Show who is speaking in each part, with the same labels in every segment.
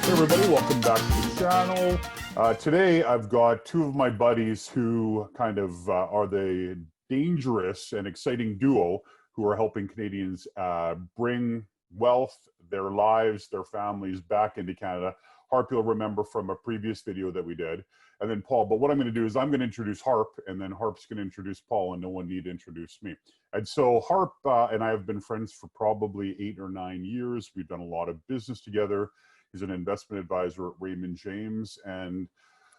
Speaker 1: Hey everybody, welcome back to the channel. Today I've got two of my buddies who kind of are the dangerous and exciting duo who are helping Canadians bring wealth, their lives, their families back into Canada. Harp, you'll remember from a previous video that we did, and then Paul. But what I'm going to do is I'm going to introduce Harp, and then Harp's going to introduce Paul, and no one need to introduce me. And so Harp and I have been friends for probably 8 or 9 years. We've done a lot of business together. He's an investment advisor at Raymond James. And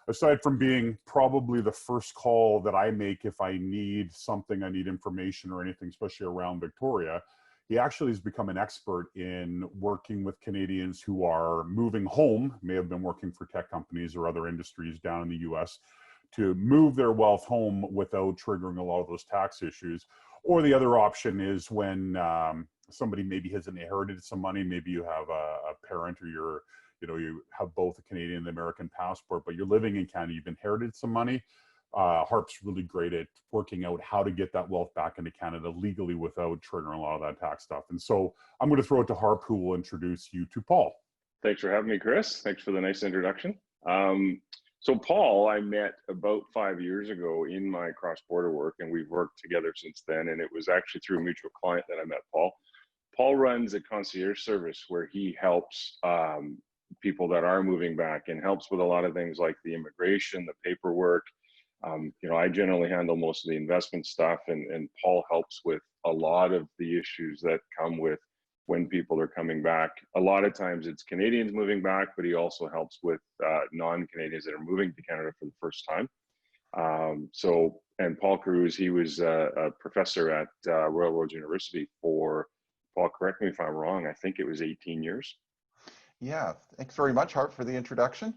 Speaker 1: aside from being probably the first call that I make if I need something, I need information or anything, especially around Victoria, he actually has become an expert in working with Canadians who are moving home, may have been working for tech companies or other industries down in the US, to move their wealth home without triggering a lot of those tax issues. Or the other option is when somebody maybe has inherited some money, maybe you have a parent or you have both a Canadian and American passport, but you're living in Canada, you've inherited some money. Harp's really great at working out how to get that wealth back into Canada legally without triggering a lot of that tax stuff. And so I'm going to throw it to Harp, who will introduce you to Paul.
Speaker 2: Thanks for having me, Chris. Thanks for the nice introduction. So Paul, I met about 5 years ago in my cross-border work, and we've worked together since then. And it was actually through a mutual client that I met Paul. Paul runs a concierge service where he helps people that are moving back and helps with a lot of things like the immigration, the paperwork. I generally handle most of the investment stuff, and Paul helps with a lot of the issues that come with when people are coming back. A lot of times it's Canadians moving back, but he also helps with non-Canadians that are moving to Canada for the first time. And Paul Kurcz, he was a professor at Royal Roads University for, Paul, correct me if I'm wrong, I think it was 18 years.
Speaker 3: Yeah, thanks very much, Harp, for the introduction.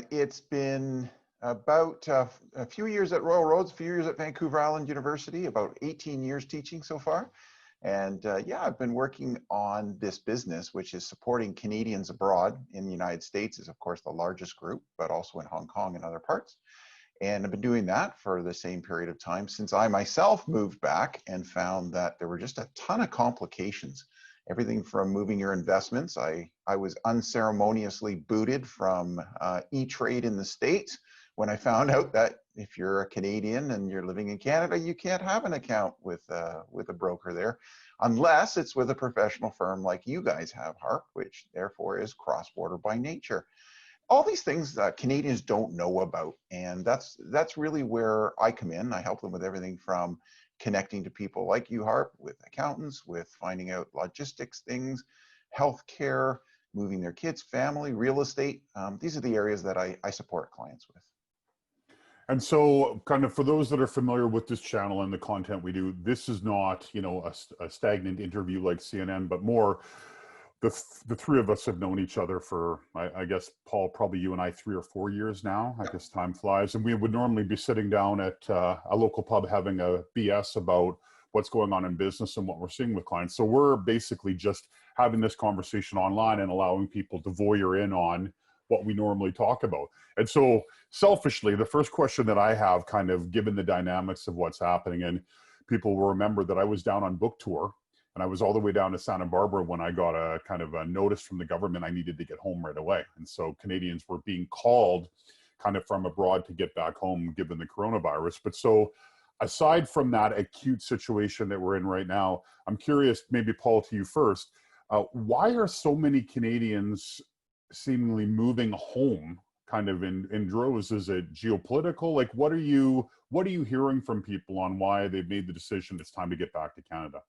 Speaker 3: It's been about a few years at Royal Roads, a few years at Vancouver Island University, about 18 years teaching so far. And yeah, I've been working on this business, which is supporting Canadians abroad. In the United States is, of course, the largest group, but also in Hong Kong and other parts. And I've been doing that for the same period of time since I myself moved back and found that there were just a ton of complications. Everything from moving your investments. I was unceremoniously booted from E-Trade in the States when I found out that if you're a Canadian and you're living in Canada, you can't have an account with a broker there, unless it's with a professional firm like you guys have, Harp, which therefore is cross-border by nature. All these things that Canadians don't know about, and that's really where I come in. I help them with everything from connecting to people like you, Harp, with accountants, with finding out logistics things, healthcare, moving their kids, family, real estate. These are the areas that I support clients with.
Speaker 1: And so kind of for those that are familiar with this channel and the content we do, this is not, a stagnant interview like CNN, but more the three of us have known each other for, I guess, Paul, probably you and I 3 or 4 years now. I guess time flies. And we would normally be sitting down at a local pub having a BS about what's going on in business and what we're seeing with clients. So we're basically just having this conversation online and allowing people to voyeur in on what we normally talk about. And so selfishly, the first question that I have, kind of given the dynamics of what's happening, and people will remember that I was down on book tour and I was all the way down to Santa Barbara when I got a kind of a notice from the government I needed to get home right away. And so Canadians were being called kind of from abroad to get back home given the coronavirus. But so aside from that acute situation that we're in right now, I'm curious, maybe Paul, to you first, why are so many Canadians seemingly moving home kind of in droves? Is it geopolitical? Like, what are you hearing from people on why they've made the decision it's time to get back to Canada?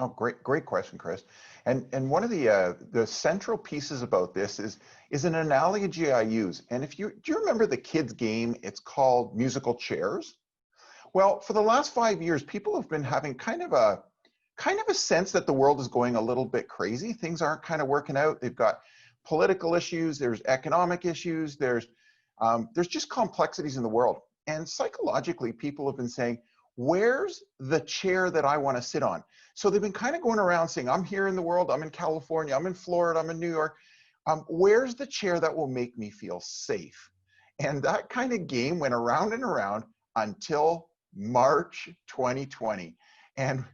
Speaker 3: Oh, great question, Chris. And one of the central pieces about this is an analogy I use. And do you remember the kids' game? It's called musical chairs. Well, for the last 5 years, people have been having kind of a sense that the world is going a little bit crazy. Things aren't kind of working out. They've got political issues, there's economic issues, there's just complexities in the world. And psychologically, people have been saying, where's the chair that I want to sit on? So they've been kind of going around saying, I'm here in the world, I'm in California, I'm in Florida, I'm in New York. Where's the chair that will make me feel safe? And that kind of game went around and around until March 2020. And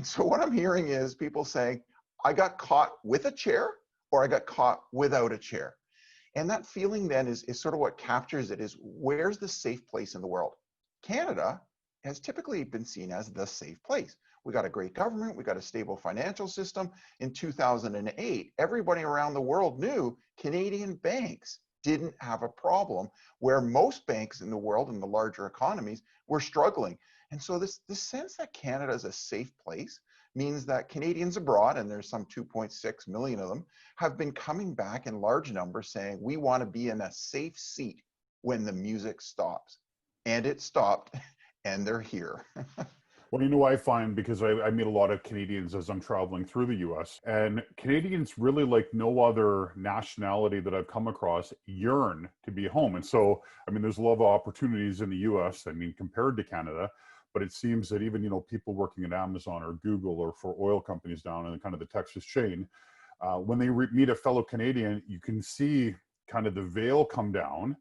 Speaker 3: so what I'm hearing is people saying, I got caught with a chair, or I got caught without a chair. And that feeling then is sort of what captures it, is where's the safe place in the world? Canada has typically been seen as the safe place. We got a great government, we got a stable financial system. In 2008, everybody around the world knew Canadian banks didn't have a problem, where most banks in the world in the larger economies were struggling. And so this sense that Canada is a safe place means that Canadians abroad, and there's some 2.6 million of them, have been coming back in large numbers saying, we want to be in a safe seat when the music stops. And it stopped, and they're here.
Speaker 1: Well, I find, because I meet a lot of Canadians as I'm traveling through the US, and Canadians really, like no other nationality that I've come across, yearn to be home. And so, there's a lot of opportunities in the US, compared to Canada, but it seems that even, people working at Amazon or Google or for oil companies down in kind of the Texas chain, when they meet a fellow Canadian, you can see kind of the veil come down.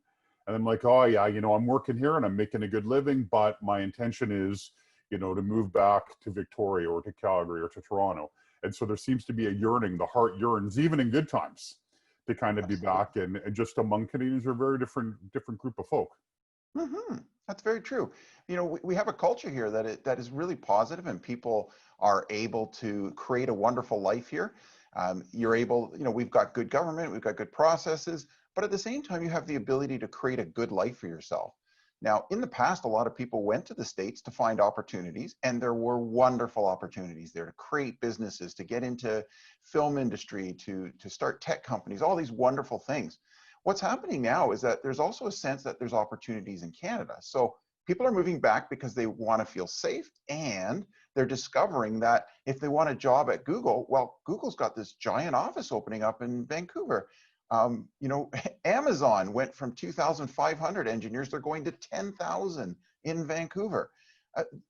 Speaker 1: And I'm like, oh yeah, I'm working here and I'm making a good living, but my intention is, to move back to Victoria or to Calgary or to Toronto. And so there seems to be a yearning, the heart yearns, even in good times, to kind of be back. And just among Canadians, are a very different group of folk.
Speaker 3: Mm-hmm. That's very true. We have a culture here that is really positive, and people are able to create a wonderful life here. You're able, we've got good government, we've got good processes, but at the same time, you have the ability to create a good life for yourself. Now, in the past, a lot of people went to the States to find opportunities, and there were wonderful opportunities there to create businesses, to get into film industry, to start tech companies, all these wonderful things. What's happening now is that there's also a sense that there's opportunities in Canada. So people are moving back because they want to feel safe, and they're discovering that if they want a job at Google, well, Google's got this giant office opening up in Vancouver. Amazon went from 2,500 engineers, they're going to 10,000 in Vancouver.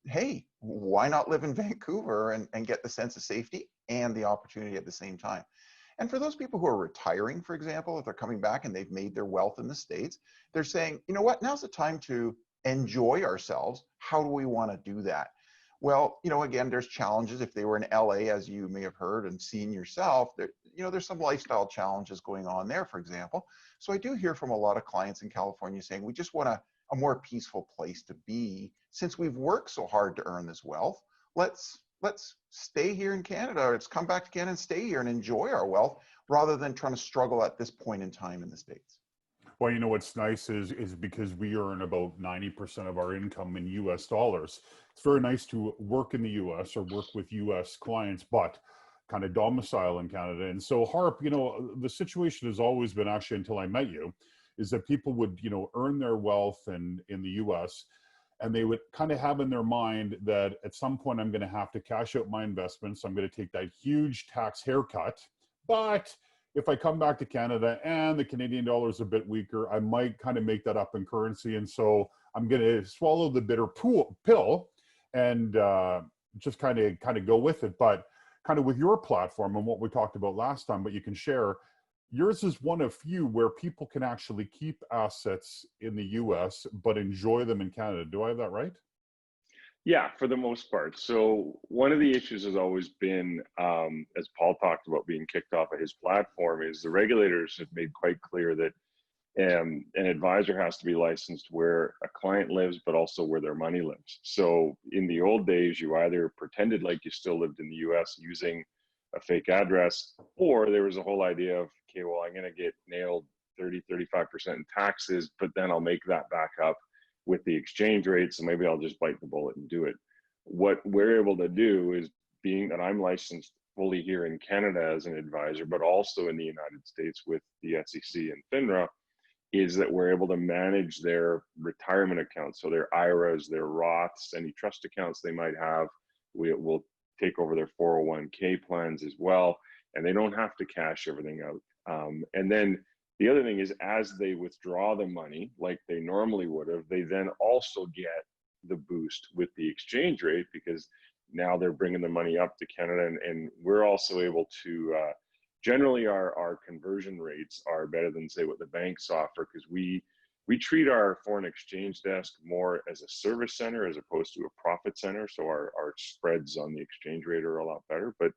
Speaker 3: Hey, why not live in Vancouver and get the sense of safety and the opportunity at the same time? And for those people who are retiring, for example, if they're coming back and they've made their wealth in the States, they're saying, you know what, now's the time to enjoy ourselves. How do we want to do that? Well, again, there's challenges. If they were in LA, as you may have heard and seen yourself, there's some lifestyle challenges going on there, for example. So I do hear from a lot of clients in California saying, we just want a more peaceful place to be. Since we've worked so hard to earn this wealth, let's stay here in Canada. Let's come back to Canada and stay here and enjoy our wealth, rather than trying to struggle at this point in time in the States.
Speaker 1: Well, what's nice is because we earn about 90% of our income in US dollars. It's very nice to work in the US or work with US clients, but kind of domicile in Canada. And so, Harp, the situation has always been, actually until I met you, is that people would, earn their wealth in the US, and they would kind of have in their mind that at some point I'm going to have to cash out my investments. I'm going to take that huge tax haircut. But if I come back to Canada and the Canadian dollar is a bit weaker, I might kind of make that up in currency. And so I'm going to swallow the bitter pill and just kind of go with it. But kind of with your platform and what we talked about last time, but you can share, yours is one of few where people can actually keep assets in the US, but enjoy them in Canada. Do I have that right?
Speaker 2: Yeah, for the most part. So one of the issues has always been, as Paul talked about being kicked off of his platform, is the regulators have made quite clear that an advisor has to be licensed where a client lives, but also where their money lives. So in the old days, you either pretended like you still lived in the US using a fake address, or there was a whole idea of, okay, well, I'm going to get nailed 30-35% in taxes, but then I'll make that back up with the exchange rate, so maybe I'll just bite the bullet and do it. What we're able to do is, being that I'm licensed fully here in Canada as an advisor, but also in the United States with the SEC and FINRA, is that we're able to manage their retirement accounts. So their IRAs, their Roths, any trust accounts they might have, we will take over their 401k plans as well, and they don't have to cash everything out. And then the other thing is, as they withdraw the money, like they normally would have, they then also get the boost with the exchange rate, because now they're bringing the money up to Canada, and we're also able to, generally our conversion rates are better than, say, what the banks offer, because we treat our foreign exchange desk more as a service center as opposed to a profit center. So our spreads on the exchange rate are a lot better, but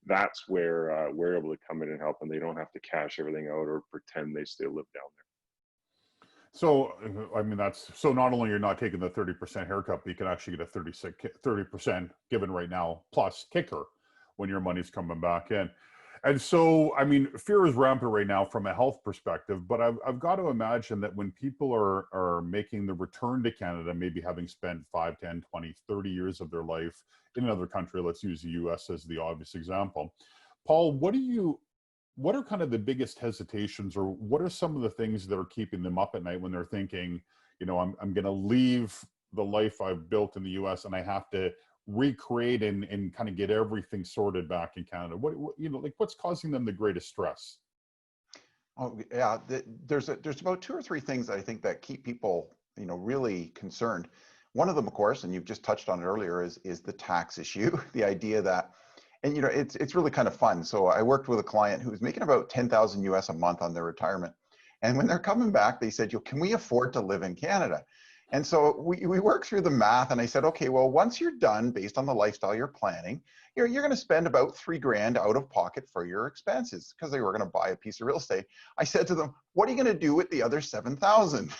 Speaker 2: that's where we're able to come in and help, and they don't have to cash everything out or pretend they still live down there.
Speaker 1: So, I mean, so not only you're not taking the 30% haircut, but you can actually get a 30% given right now, plus kicker when your money's coming back in. And so, I mean, fear is rampant right now from a health perspective, but I've got to imagine that when people are making the return to Canada, maybe having spent 5, 10, 20, 30 years of their life in another country, let's use the US as the obvious example. Paul, what are kind of the biggest hesitations, or what are some of the things that are keeping them up at night when they're thinking, you know, I'm going to leave the life I've built in the US and I have to recreate and kind of get everything sorted back in Canada? What you know, like what's causing them the greatest stress?
Speaker 3: Oh yeah, there's about 2 or 3 things that I think that keep people, you know, really concerned. One of them, of course, and you've just touched on it earlier, is the tax issue. The idea that, and you know, it's really kind of fun. So I worked with a client who was making about 10,000 US a month on their retirement, and when they're coming back, they said, "Yo, can we afford to live in Canada?" And so we worked through the math, and I said, okay, well, once you're done, based on the lifestyle you're planning, you're going to spend about $3,000 out of pocket for your expenses, because they were going to buy a piece of real estate. I said to them, "What are you going to do with the other 7,000?"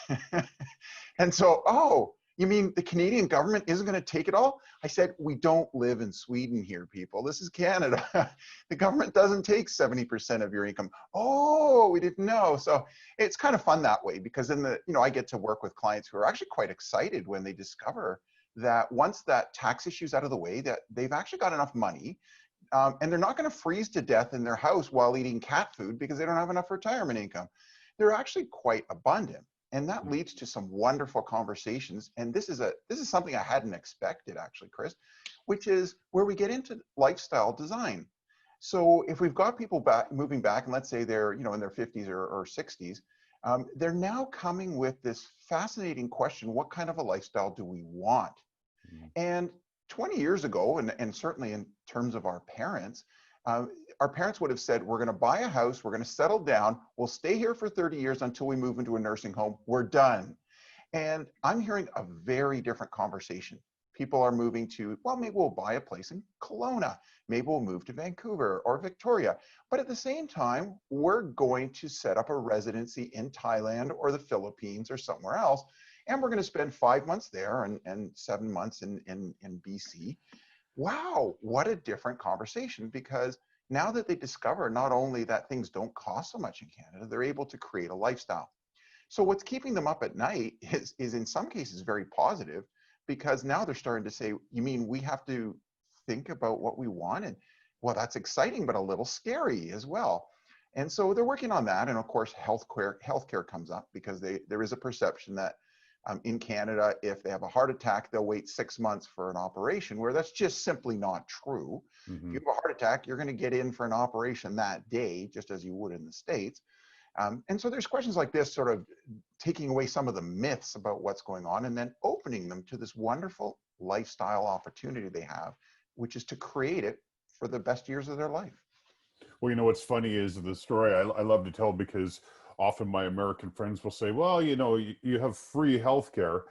Speaker 3: And so, "Oh, you mean the Canadian government isn't going to take it all?" I said, "We don't live in Sweden here, people. This is Canada. The government doesn't take 70% of your income." "Oh, we didn't know." So it's kind of fun that way, because in the, you know, I get to work with clients who are actually quite excited when they discover that once that tax issue is out of the way, that they've actually got enough money, and they're not going to freeze to death in their house while eating cat food because they don't have enough retirement income. They're actually quite abundant. And that leads to some wonderful conversations. And this is something I hadn't expected, actually, Chris, which is where we get into lifestyle design. So if we've got people moving back, and let's say they're, you know, in their 50s or 60s, they're now coming with this fascinating question: what kind of a lifestyle do we want? And 20 years ago, and certainly in terms of our parents would have said, "We're going to buy a house, we're going to settle down, we'll stay here for 30 years until we move into a nursing home, we're done." And I'm hearing a very different conversation. People are moving to, well, maybe we'll buy a place in Kelowna, maybe we'll move to Vancouver or Victoria, but at the same time, we're going to set up a residency in Thailand or the Philippines or somewhere else, and we're going to spend 5 months there and 7 months in BC. Wow, what a different conversation, because now that they discover not only that things don't cost so much in Canada, they're able to create a lifestyle. So what's keeping them up at night is in some cases very positive, because now they're starting to say, "You mean we have to think about what we want?" And well, that's exciting, but a little scary as well. And so they're working on that. And of course, healthcare comes up, because there is a perception that in Canada, if they have a heart attack, they'll wait 6 months for an operation, where that's just simply not true. If you have a heart attack, you're going to get in for an operation that day, just as you would in the States. And so there's questions like this, sort of taking away some of the myths about what's going on, and then opening them to this wonderful lifestyle opportunity they have, which is to create it for the best years of their life.
Speaker 1: Well, you know, what's funny is the story I love to tell, because often my American friends will say, "Well, you know, you have free healthcare,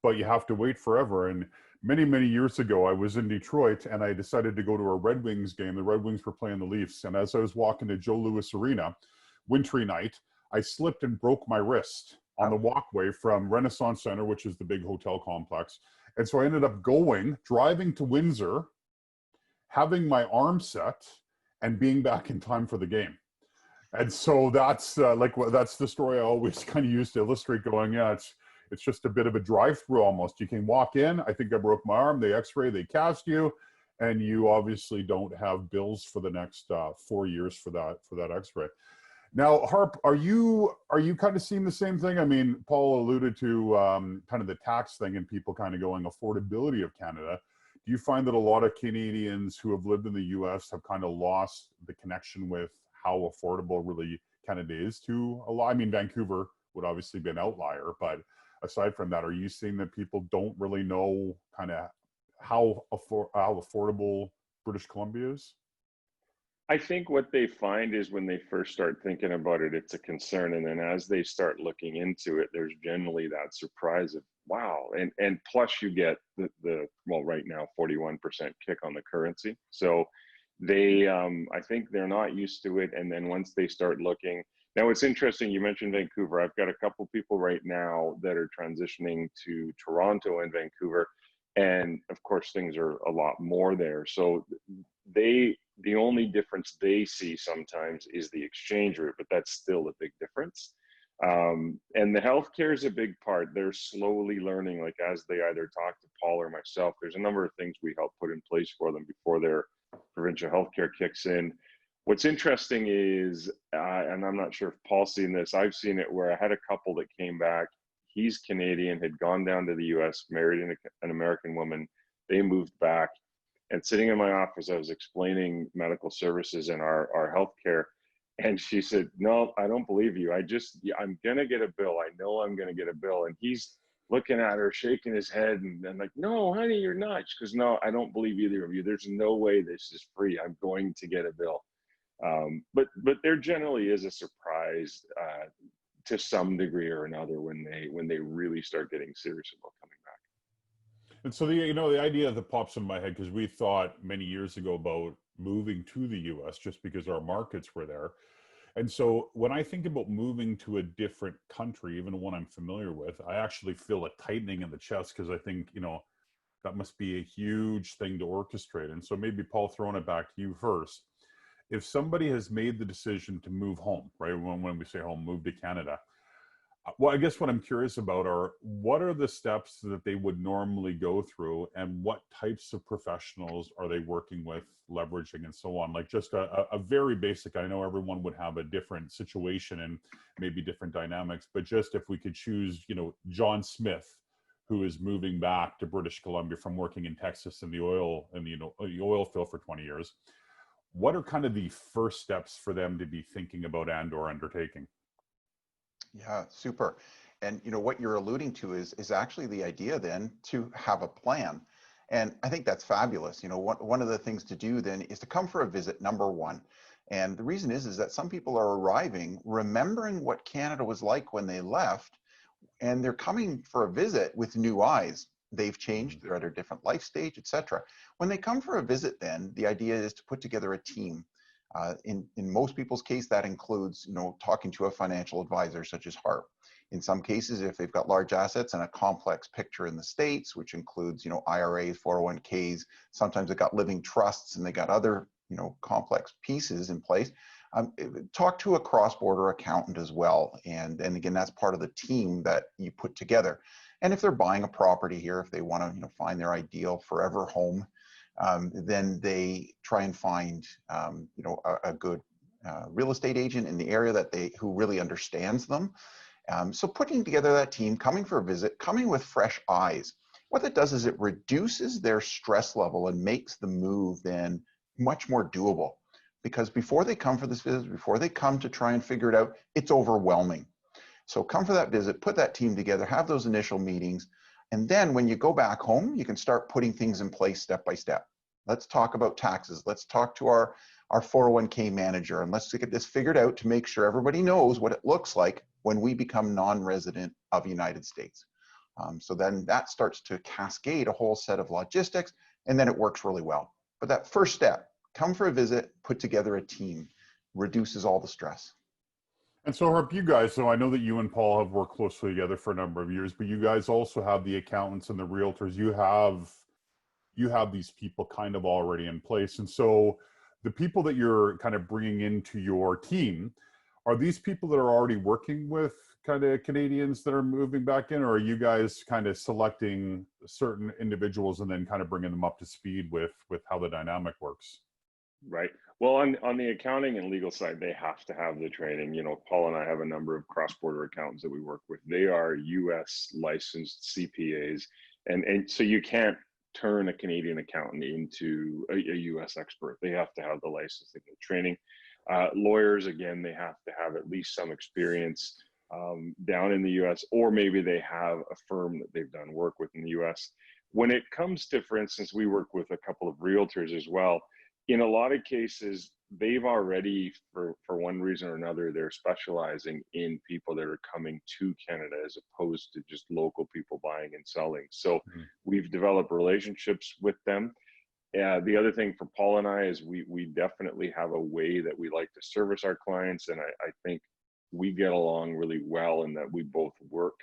Speaker 1: but you have to wait forever." And many, many years ago, I was in Detroit and I decided to go to a Red Wings game. The Red Wings were playing the Leafs. And as I was walking to Joe Louis Arena, wintry night, I slipped and broke my wrist on the walkway from Renaissance Center, which is the big hotel complex. And so I ended up driving to Windsor, having my arm set, and being back in time for the game. And so that's that's the story I always kind of use to illustrate, going, yeah, it's just a bit of a drive-through almost. You can walk in, I think I broke my arm, they x-ray, they cast you, and you obviously don't have bills for the next 4 years for that x-ray. Now, Harp, are you kind of seeing the same thing? I mean, Paul alluded to kind of the tax thing and people kind of going, affordability of Canada. Do you find that a lot of Canadians who have lived in the US have kind of lost the connection with how affordable really Canada is to a lot? I mean, Vancouver would obviously be an outlier, but aside from that, are you seeing that people don't really know kind of how affordable British Columbia is?
Speaker 2: I think what they find is when they first start thinking about it, it's a concern. And then as they start looking into it, there's generally that surprise of, wow. And plus you get the well, right now, 41% kick on the currency. So they, I think they're not used to it. And then once they start looking, now it's interesting, you mentioned Vancouver. I've got a couple people right now that are transitioning to Toronto and Vancouver. And of course, things are a lot more there. So the only difference they see sometimes is the exchange rate, but that's still a big difference. And the healthcare is a big part. They're slowly learning, like as they either talk to Paul or myself, there's a number of things we help put in place for them before their provincial healthcare kicks in. What's interesting is, and I'm not sure if Paul's seen this, I've seen it where I had a couple that came back. He's Canadian, had gone down to the US, married an American woman. They moved back. And sitting in my office, I was explaining medical services and our healthcare. And she said, no, I don't believe you. I'm going to get a bill. I know I'm going to get a bill. And he's looking at her, shaking his head. And I'm like, no, honey, you're not. She goes, no, I don't believe either of you. There's no way this is free. I'm going to get a bill. But there generally is a surprise to some degree or another when they really start getting serious about coming back.
Speaker 1: And so the idea that pops in my head, because we thought many years ago about moving to the US just because our markets were there. And so when I think about moving to a different country, even one I'm familiar with, I actually feel a tightening in the chest, because I think, that must be a huge thing to orchestrate. And so maybe Paul, throwing it back to you first. If somebody has made the decision to move home, right? When we say home, move to Canada. Well, I guess what I'm curious about are, what are the steps that they would normally go through, and what types of professionals are they working with, leveraging, and so on? Like just a very basic, I know everyone would have a different situation and maybe different dynamics, but just if we could choose, John Smith, who is moving back to British Columbia from working in Texas in the oil field for 20 years. What are kind of the first steps for them to be thinking about and/or undertaking?
Speaker 3: Yeah, super. And what you're alluding to is actually the idea then to have a plan. And I think that's fabulous. One of the things to do then is to come for a visit, number one. And the reason is that some people are arriving remembering what Canada was like when they left, and they're coming for a visit with new eyes. They've changed, they're at a different life stage, etc. When they come for a visit, then the idea is to put together a team. In most people's case, that includes, talking to a financial advisor such as Harp. In some cases, if they've got large assets and a complex picture in the States, which includes, IRAs, 401ks, sometimes they've got living trusts and they got other, complex pieces in place. Talk to a cross-border accountant as well. And again, that's part of the team that you put together. And if they're buying a property here, if they want to, find their ideal forever home, then they try and find, a good real estate agent in the area who really understands them. So putting together that team, coming for a visit, coming with fresh eyes. What that does is it reduces their stress level and makes the move then much more doable. Because before they come for this visit, before they come to try and figure it out, it's overwhelming. So come for that visit, put that team together, have those initial meetings. And then when you go back home, you can start putting things in place step by step. Let's talk about taxes. Let's talk to our 401k manager, and let's get this figured out to make sure everybody knows what it looks like when we become non-resident of the United States. So then that starts to cascade a whole set of logistics, and then it works really well. But that first step, come for a visit, put together a team, reduces all the stress.
Speaker 1: And so, Harp, you guys, so I know that you and Paul have worked closely together for a number of years, but you guys also have the accountants and the realtors. You have these people kind of already in place. And so the people that you're kind of bringing into your team, are these people that are already working with kind of Canadians that are moving back in, or are you guys kind of selecting certain individuals and then kind of bringing them up to speed with how the dynamic works?
Speaker 2: Right. Well, on the accounting and legal side, they have to have the training. Paul and I have a number of cross-border accountants that we work with. They are U.S. licensed CPAs. And so you can't turn a Canadian accountant into a U.S. expert. They have to have the licensing and the training. Lawyers, again, they have to have at least some experience down in the U.S., or maybe they have a firm that they've done work with in the U.S. When it comes to, for instance, we work with a couple of realtors as well. In a lot of cases, they've already, for one reason or another, they're specializing in people that are coming to Canada as opposed to just local people buying and selling. So we've developed relationships with them. The other thing for Paul and I is we definitely have a way that we like to service our clients, and I think we get along really well in that we both work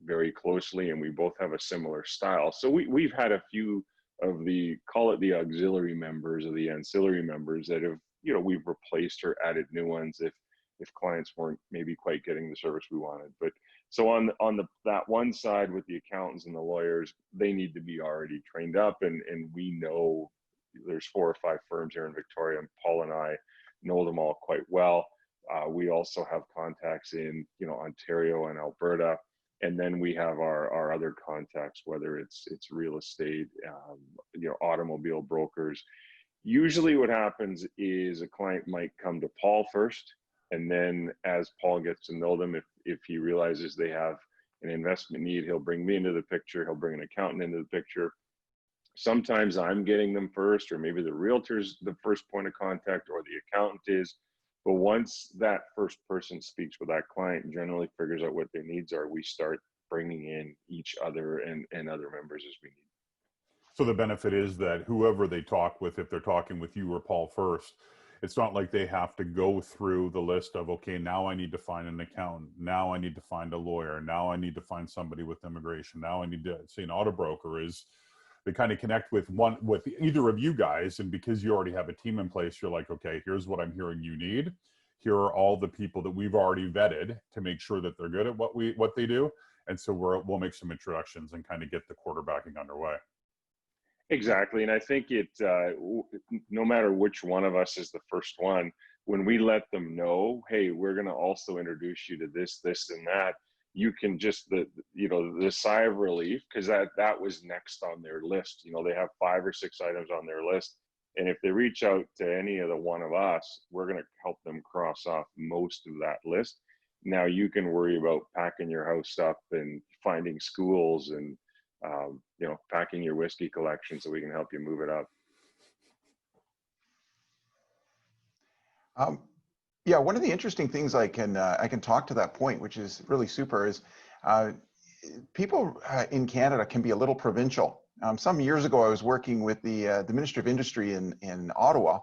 Speaker 2: very closely, and we both have a similar style. So we've had a few of the, call it the auxiliary members or the ancillary members that have, you know, we've replaced or added new ones if clients weren't maybe quite getting the service we wanted. But so on that one side with the accountants and the lawyers, they need to be already trained up, and we know there's 4 or 5 firms here in Victoria, and Paul and I know them all quite well. We also have contacts in, you know, Ontario and Alberta, and then we have our other contacts, whether it's real estate, you know, automobile brokers. Usually what happens is a client might come to Paul first, and then as Paul gets to know them, if he realizes they have an investment need, he'll bring me into the picture, he'll bring an accountant into the picture. Sometimes I'm getting them first, or maybe the realtor's the first point of contact, or the accountant is. But once that first person speaks with that client and generally figures out what their needs are, we start bringing in each other and other members as we need.
Speaker 1: So the benefit is that whoever they talk with, if they're talking with you or Paul first, it's not like they have to go through the list of, okay, now I need to find an accountant. Now I need to find a lawyer. Now I need to find somebody with immigration. Now I need to say an auto broker. Is they kind of connect with either of you guys, and because you already have a team in place, you're like, okay, here's what I'm hearing you need. Here are all the people that we've already vetted to make sure that they're good at what they do, and so we'll make some introductions and kind of get the quarterbacking underway.
Speaker 2: Exactly, and I think no matter which one of us is the first one, when we let them know, hey, we're going to also introduce you to this, and that, you can just the sigh of relief, because that was next on their list. You know, they have 5 or 6 items on their list, and if they reach out to any of the one of us, we're going to help them cross off most of that list. Now you can worry about packing your house up and finding schools and you know, packing your whiskey collection so we can help you move it up.
Speaker 3: Yeah, one of the interesting things I can talk to that point, which is really super, is people in Canada can be a little provincial. Some years ago, I was working with the Ministry of Industry in Ottawa,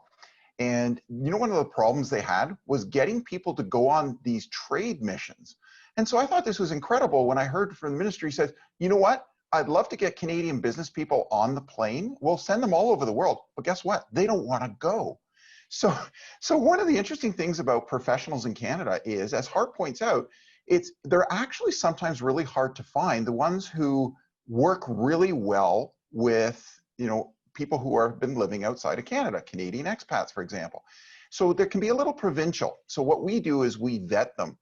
Speaker 3: and you know, one of the problems they had was getting people to go on these trade missions. And so I thought this was incredible when I heard from the ministry says, you know what? I'd love to get Canadian business people on the plane. We'll send them all over the world, but guess what? They don't want to go. So one of the interesting things about professionals in Canada is, as Harp points out, they're actually sometimes really hard to find. The ones who work really well with, you know, people who have been living outside of Canada, Canadian expats, for example. So there can be a little provincial. So what we do is we vet them.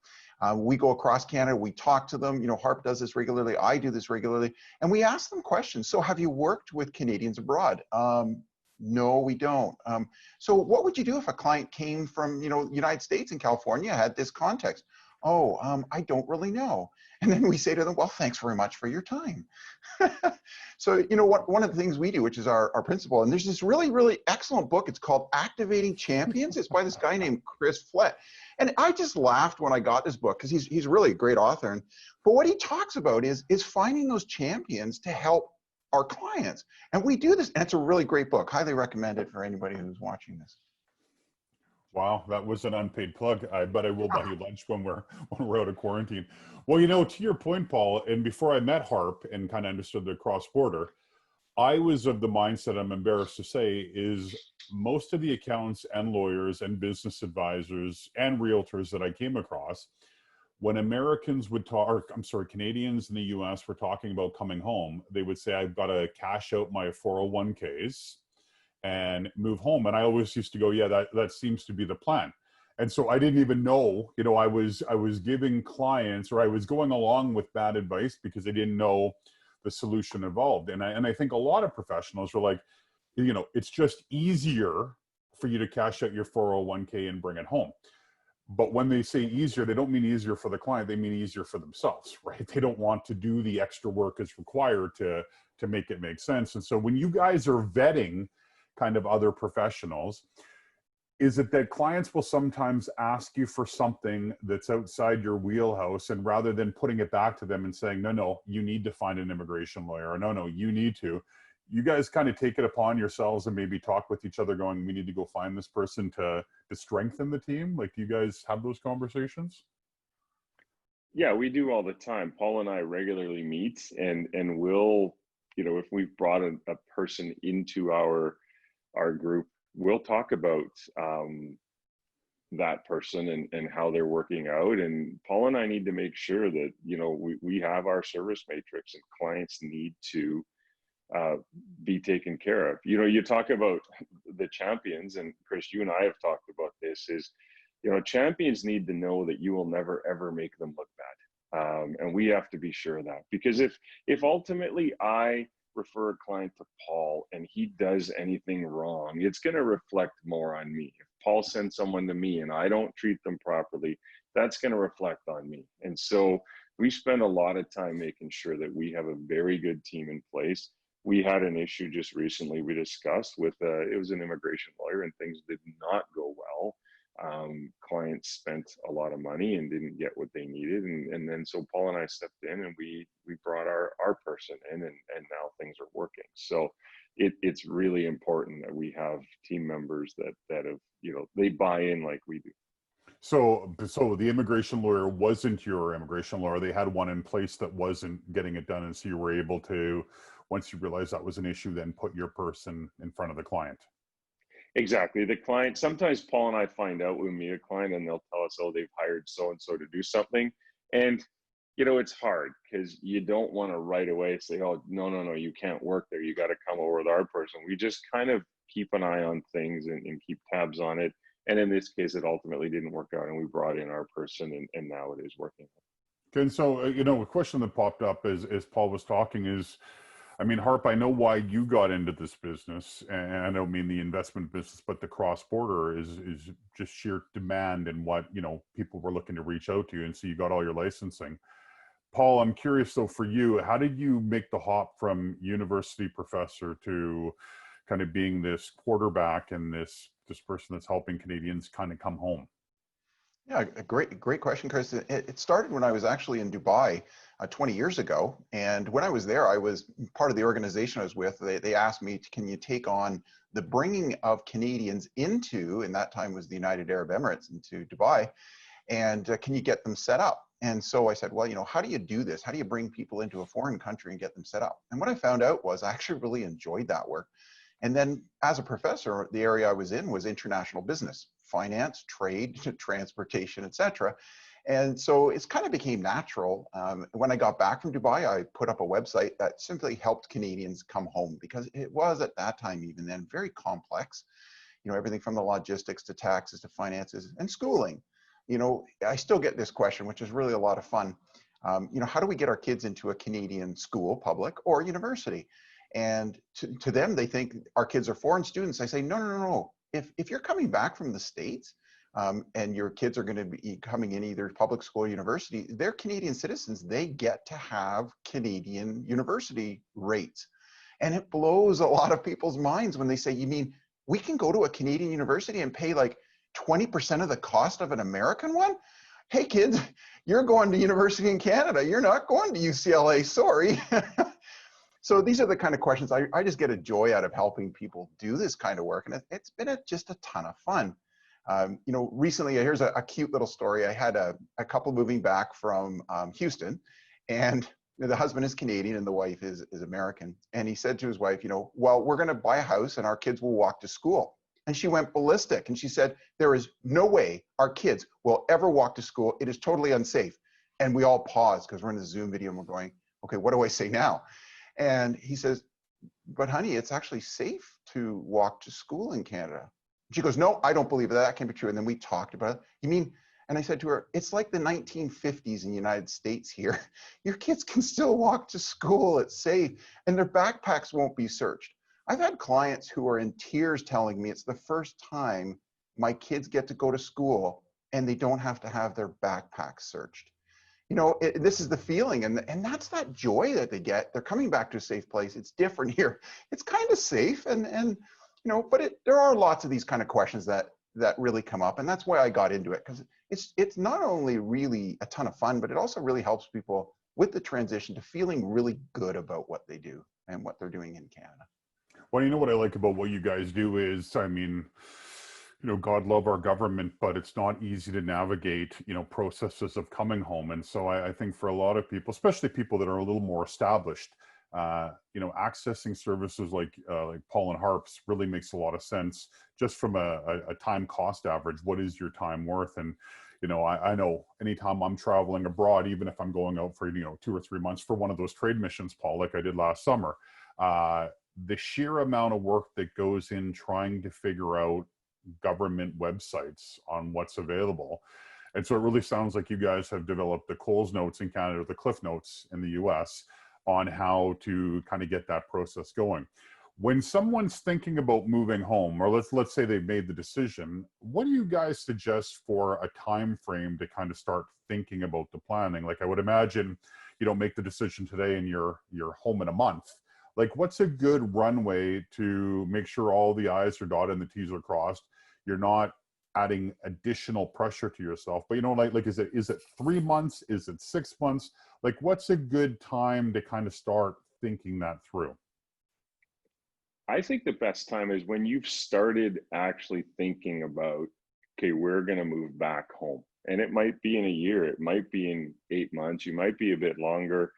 Speaker 3: We go across Canada, we talk to them. You know, Harp does this regularly, I do this regularly, and we ask them questions. So have you worked with Canadians abroad? No, we don't. So what would you do if a client came from, you know, United States and California, had this context? Oh, I don't really know. And then we say to them, well, thanks very much for your time. So, you know, one of the things we do, which is our principle, and there's this really, really excellent book. It's called Activating Champions. It's by this guy named Chris Flett. And I just laughed when I got this book, because he's really a great author. But what he talks about is finding those champions to help our clients. And we do this, and it's a really great book. Highly recommend it for anybody who's watching this.
Speaker 1: Wow, that was an unpaid plug. I bet I will buy you lunch when we're out of quarantine. Well, you know, to your point, Paul, and before I met Harp and kind of understood the cross-border, I was of the mindset, I'm embarrassed to say, is most of the accountants and lawyers and business advisors and realtors that I came across, when Americans would talk, or I'm sorry, Canadians in the US were talking about coming home, they would say, I've got to cash out my 401ks and move home. And I always used to go, yeah, that seems to be the plan. And so I didn't even know, you know, I was giving clients, or I was going along with bad advice because I didn't know the solution involved. And I think a lot of professionals are like, you know, it's just easier for you to cash out your 401k and bring it home. But when they say easier, they don't mean easier for the client, they mean easier for themselves, right? They don't want to do the extra work as required to make it make sense. And so when you guys are vetting kind of other professionals, is it that clients will sometimes ask you for something that's outside your wheelhouse, and rather than putting it back to them and saying, no, you need to find an immigration lawyer, or no, you need to, you guys kind of take it upon yourselves and maybe talk with each other going, we need to go find this person to strengthen the team? Like, do you guys have those conversations?
Speaker 2: Yeah, we do all the time. Paul and I regularly meet, and we'll, if we've brought a person into our group, we'll talk about that person and how they're working out. And Paul and I need to make sure that, we have our service matrix, and clients need to be taken care of. You talk about the champions, and Chris, you and I have talked about this, is, champions need to know that you will never, ever make them look bad. And we have to be sure of that, because if ultimately I refer a client to Paul and he does anything wrong, it's going to reflect more on me. If Paul sends someone to me and I don't treat them properly, that's going to reflect on me. And so we spend a lot of time making sure that we have a very good team in place. We had an issue just recently we discussed with, it was an immigration lawyer, and things did not go well. Clients spent a lot of money and didn't get what they needed. And then so Paul and I stepped in, and we brought our person in, and now things are working. So it's really important that we have team members that have, they buy in like we do.
Speaker 1: So the immigration lawyer wasn't your immigration lawyer. They had one in place that wasn't getting it done. And so you were able to, once you realized that was an issue, then put your person in front of the client.
Speaker 2: Exactly. The client, sometimes Paul and I find out when we meet a client and they'll tell us, oh, they've hired so-and-so to do something. And, it's hard because you don't want to right away say, oh, no, you can't work there. You got to come over with our person. We just kind of keep an eye on things and keep tabs on it. And in this case, it ultimately didn't work out, and we brought in our person, and now it is working.
Speaker 1: Okay, and so, a question that popped up as Paul was talking is, Harp, I know why you got into this business, and I don't mean the investment business, but the cross-border is just sheer demand and what, people were looking to reach out to you, and so you got all your licensing. Paul, I'm curious though, for you, how did you make the hop from university professor to kind of being this quarterback and this person that's helping Canadians kind of come home?
Speaker 3: Yeah, a great question, Chris. It started when I was actually in Dubai 20 years ago. And when I was there, I was part of the organization I was with. They asked me, can you take on the bringing of Canadians into, and that time was the United Arab Emirates, into Dubai, and can you get them set up? And so I said, well, how do you do this? How do you bring people into a foreign country and get them set up? And what I found out was I actually really enjoyed that work. And then as a professor, the area I was in was international business, finance, trade, transportation, etc. And so it's kind of became natural. When I got back from Dubai, I put up a website that simply helped Canadians come home, because it was at that time, even then, very complex. Everything from the logistics to taxes to finances and schooling. I still get this question, which is really a lot of fun. How do we get our kids into a Canadian school, public or university? And to them, they think our kids are foreign students. I say, no. If you're coming back from the States and your kids are going to be coming in either public school or university, they're Canadian citizens. They get to have Canadian university rates. And it blows a lot of people's minds when they say, you mean we can go to a Canadian university and pay like 20% of the cost of an American one? Hey kids, you're going to university in Canada. You're not going to UCLA, sorry. So these are the kind of questions I just get a joy out of helping people do this kind of work. And it's been just a ton of fun. Recently, here's a cute little story. I had a couple moving back from Houston, and the husband is Canadian and the wife is American. And he said to his wife, well, we're going to buy a house and our kids will walk to school. And she went ballistic. And she said, there is no way our kids will ever walk to school. It is totally unsafe. And we all paused because we're in the Zoom video and we're going, okay, what do I say now? And he says, but honey, it's actually safe to walk to school in Canada. She goes, no, I don't believe that. That can't be true. And then we talked about it. You mean, and I said to her, it's like the 1950s in the United States here. Your kids can still walk to school. It's safe. And their backpacks won't be searched. I've had clients who are in tears telling me it's the first time my kids get to go to school and they don't have to have their backpacks searched. This is the feeling, and that's that joy that they get. They're coming back to a safe place. It's different here. It's kind of safe, but there are lots of these kind of questions that really come up, and that's why I got into it, because it's not only really a ton of fun, but it also really helps people with the transition to feeling really good about what they do and what they're doing in Canada.
Speaker 1: Well, you know what I like about what you guys do is, I mean, God love our government, but it's not easy to navigate, processes of coming home. And so I think for a lot of people, especially people that are a little more established, accessing services like Paul and Harp's really makes a lot of sense just from a time cost average. What is your time worth? And, I know anytime I'm traveling abroad, even if I'm going out for, 2 or 3 months for one of those trade missions, Paul, like I did last summer, the sheer amount of work that goes in trying to figure out government websites on what's available. And so it really sounds like you guys have developed the Coles Notes in Canada, the Cliff Notes in the US on how to kind of get that process going. When someone's thinking about moving home, or let's say they've made the decision, what do you guys suggest for a time frame to kind of start thinking about the planning? Like I would imagine you don't make the decision today and you're home in a month. Like what's a good runway to make sure all the I's are dotted and the T's are crossed? You're not adding additional pressure to yourself, but like is it 3 months? Is it 6 months? Like what's a good time to kind of start thinking that through?
Speaker 2: I think the best time is when you've started actually thinking about, okay, we're going to move back home. And it might be in a year, it might be in 8 months, you might be a bit longer.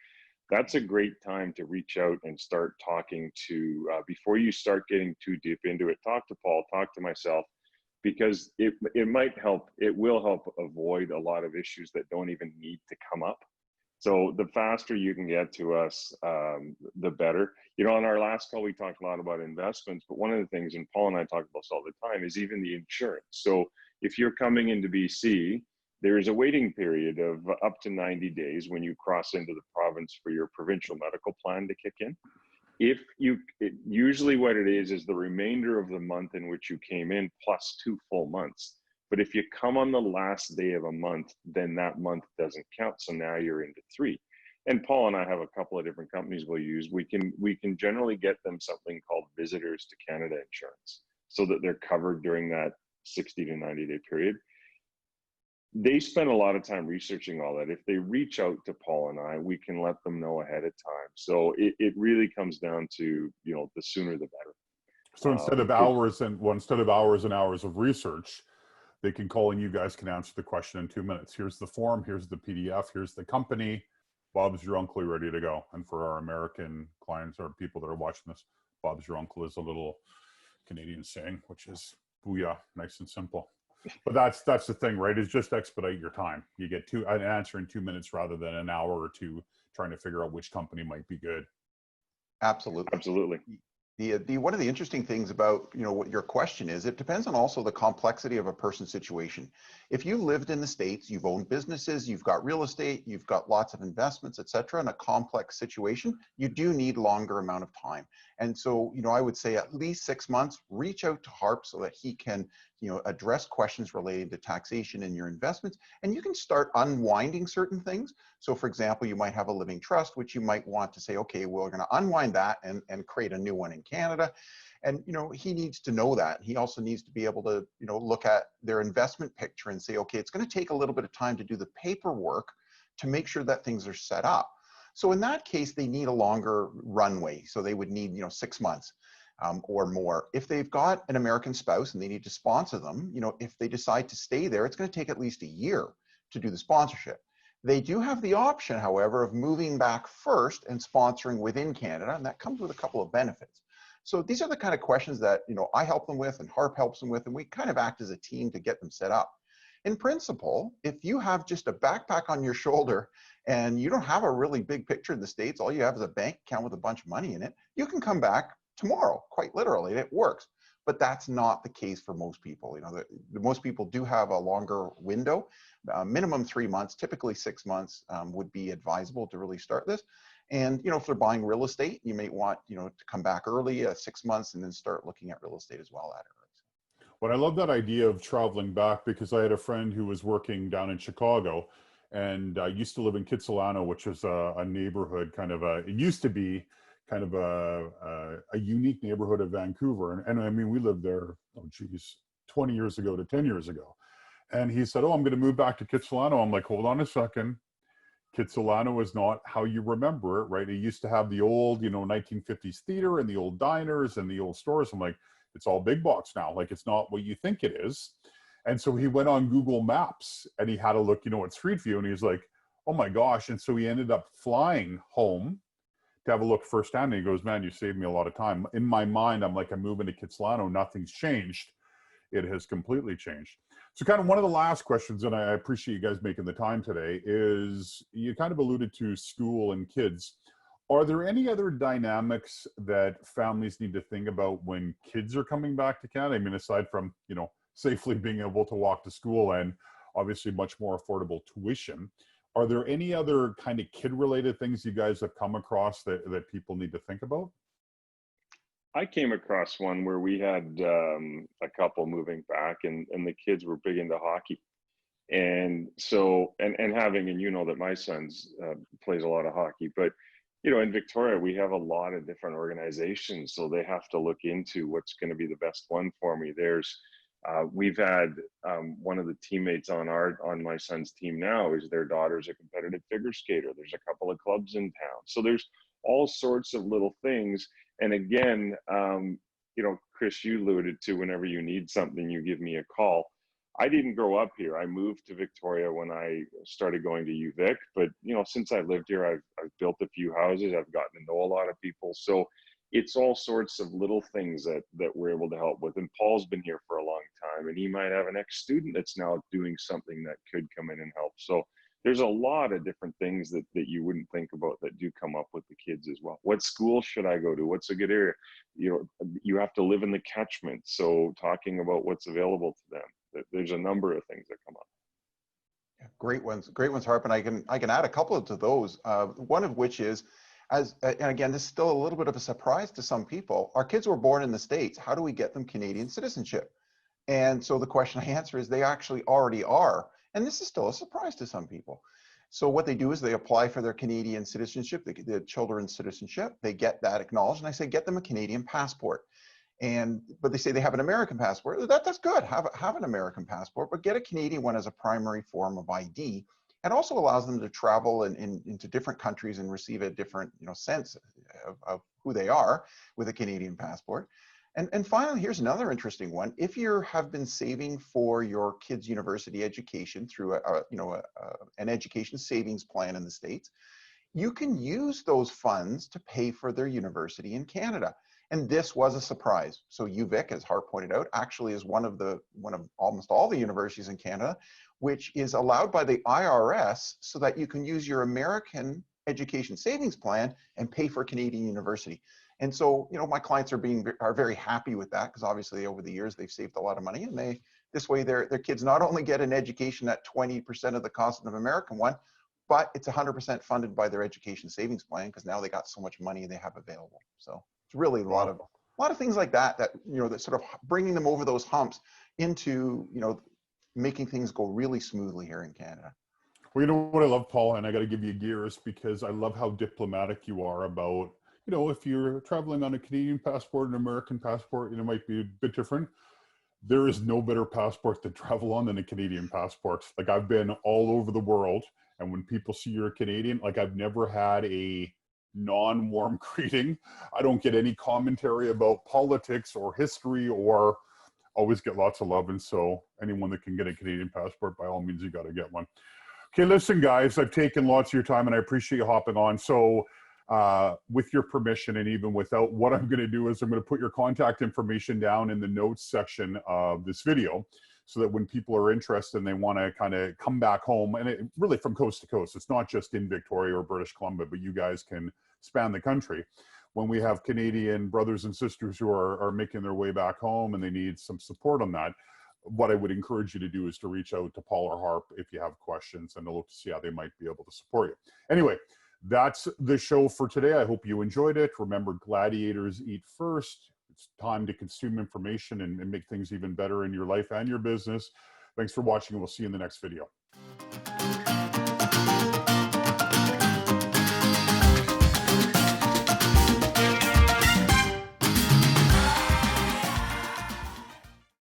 Speaker 2: That's a great time to reach out and start talking to, before you start getting too deep into it, talk to Paul, talk to myself, because it might help, it will help avoid a lot of issues that don't even need to come up. So the faster you can get to us, the better. On our last call, we talked a lot about investments, but one of the things, and Paul and I talk about this all the time, is even the insurance. So if you're coming into BC, there is a waiting period of up to 90 days when you cross into the province for your provincial medical plan to kick in. Usually what it is the remainder of the month in which you came in plus 2 full months. But if you come on the last day of a month, then that month doesn't count. So now you're into 3. And Paul and I have a couple of different companies we'll use. We can generally get them something called Visitors to Canada insurance so that they're covered during that 60 to 90 day period. They spend a lot of time researching all that. If they reach out to Paul and I, we can let them know ahead of time. So it really comes down to, the sooner the better.
Speaker 1: So instead of hours and hours of research, they can call and you guys can answer the question in 2 minutes. Here's the form, here's the PDF, here's the company. Bob's your uncle, ready to go. And for our American clients or people that are watching this, Bob's your uncle is a little Canadian saying, which is booyah, nice and simple. But that's the thing, right? Is just expedite your time. You get an answer in 2 minutes rather than an hour or two trying to figure out which company might be good.
Speaker 3: Absolutely. The one of the interesting things about what your question is, it depends on also the complexity of a person's situation. If you lived in the States, you've owned businesses, you've got real estate, you've got lots of investments, etc., in a complex situation, you do need longer amount of time. And so I would say at least 6 months. Reach out to Harp so that he can address questions related to taxation and your investments, and you can start unwinding certain things. So for example, you might have a living trust, which you might want to say, okay, we're going to unwind that and create a new one in Canada. And he needs to know that. He also needs to be able to look at their investment picture and say, okay, it's going to take a little bit of time to do the paperwork to make sure that things are set up. So in that case, they need a longer runway. So they would need 6 months. Or more. If they've got an American spouse and they need to sponsor them, if they decide to stay there, it's going to take at least a year to do the sponsorship. They do have the option, however, of moving back first and sponsoring within Canada, and that comes with a couple of benefits. So these are the kind of questions that I help them with and Harp helps them with, and we kind of act as a team to get them set up. In principle, if you have just a backpack on your shoulder and you don't have a really big picture in the States, all you have is a bank account with a bunch of money in it, you can come back tomorrow, quite literally, and it works. But that's not the case for most people. Most people do have a longer window, minimum 3 months, typically 6 months would be advisable to really start this. And if they're buying real estate, you may want to come back early, 6 months, and then start looking at real estate as well at early.
Speaker 1: Well, I love that idea of traveling back because I had a friend who was working down in Chicago and used to live in Kitsilano, which is a neighborhood it used to be kind of a unique neighborhood of Vancouver. And I mean, we lived there, 20 years ago to 10 years ago. And he said, oh, I'm going to move back to Kitsilano. I'm like, hold on a second. Kitsilano is not how you remember it, right? It used to have the old, 1950s theater and the old diners and the old stores. I'm like, it's all big box now. Like, it's not what you think it is. And so he went on Google Maps and he had a look, at Street View, and he was like, oh my gosh. And so he ended up flying home to have a look firsthand. And he goes, man, you saved me a lot of time. In my mind, I'm like, I'm moving to Kitsilano. Nothing's changed. It has completely changed. So kind of one of the last questions, and I appreciate you guys making the time today, is you kind of alluded to school and kids. Are there any other dynamics that families need to think about when kids are coming back to Canada? I mean, aside from, safely being able to walk to school and obviously much more affordable tuition, are there any other kind of kid-related things you guys have come across that people need to think about?
Speaker 2: I came across one where we had a couple moving back, and the kids were big into hockey. And so, and having, and that my son's plays a lot of hockey, but in Victoria, we have a lot of different organizations. So they have to look into what's going to be the best one for me. We've had one of the teammates on my son's team now is their daughter's a competitive figure skater. There's a couple of clubs in town. So there's all sorts of little things. And again, Chris, you alluded to whenever you need something, you give me a call. I didn't grow up here. I moved to Victoria when I started going to UVic, but since I lived here, I've built a few houses. I've gotten to know a lot of people. So it's all sorts of little things that we're able to help with. And Paul's been here for a long time, and he might have an ex-student that's now doing something that could come in and help. So there's a lot of different things that you wouldn't think about that do come up with the kids as well. What school should I go to? What's a good area? You have to live in the catchment. So talking about what's available to them, there's a number of things that come up.
Speaker 3: Yeah, great ones, Harp. And I can add a couple to those. One of which is, and again, this is still a little bit of a surprise to some people. Our kids were born in the States. How do we get them Canadian citizenship? And so the question I answer is they actually already are. And this is still a surprise to some people. So what they do is they apply for their Canadian citizenship, the children's citizenship. They get that acknowledged, and I say, get them a Canadian passport. But they say they have an American passport. That's good. Have an American passport, but get a Canadian one as a primary form of ID. It also allows them to travel into different countries and receive a different sense of who they are with a Canadian passport. And finally, here's another interesting one. If you have been saving for your kids' university education through an education savings plan in the States, you can use those funds to pay for their university in Canada. And this was a surprise. So UVic, as Harp pointed out, actually is one of almost all the universities in Canada, which is allowed by the IRS so that you can use your American education savings plan and pay for Canadian university. And so, my clients are very happy with that, because obviously over the years they've saved a lot of money, and this way their kids not only get an education at 20% of the cost of an American one, but it's 100% funded by their education savings plan, because now they got so much money they have available. So it's really a lot of things like that that sort of bringing them over those humps into making things go really smoothly here in Canada.
Speaker 1: Well, you know what I love, Paul, and I got to give you gears, because I love how diplomatic you are about, if you're traveling on a Canadian passport, an American passport, it might be a bit different. There is no better passport to travel on than a Canadian passport. Like, I've been all over the world, and when people see you're a Canadian, like, I've never had a non-warm greeting. I don't get any commentary about politics or history, or always get lots of love. And so anyone that can get a Canadian passport, by all means, you got to get one. Okay, listen, guys, I've taken lots of your time, and I appreciate you hopping on. So with your permission, and even without, what I'm going to do is I'm going to put your contact information down in the notes section of this video, so that when people are interested and they want to kind of come back home, and really from coast to coast, it's not just in Victoria or British Columbia, but you guys can span the country. When we have Canadian brothers and sisters who are making their way back home and they need some support on that, what I would encourage you to do is to reach out to Paul or Harp if you have questions, and to look to see how they might be able to support you. Anyway, that's the show for today. I hope you enjoyed it. Remember, gladiators eat first. It's time to consume information and make things even better in your life and your business. Thanks for watching, and we'll see you in the next video.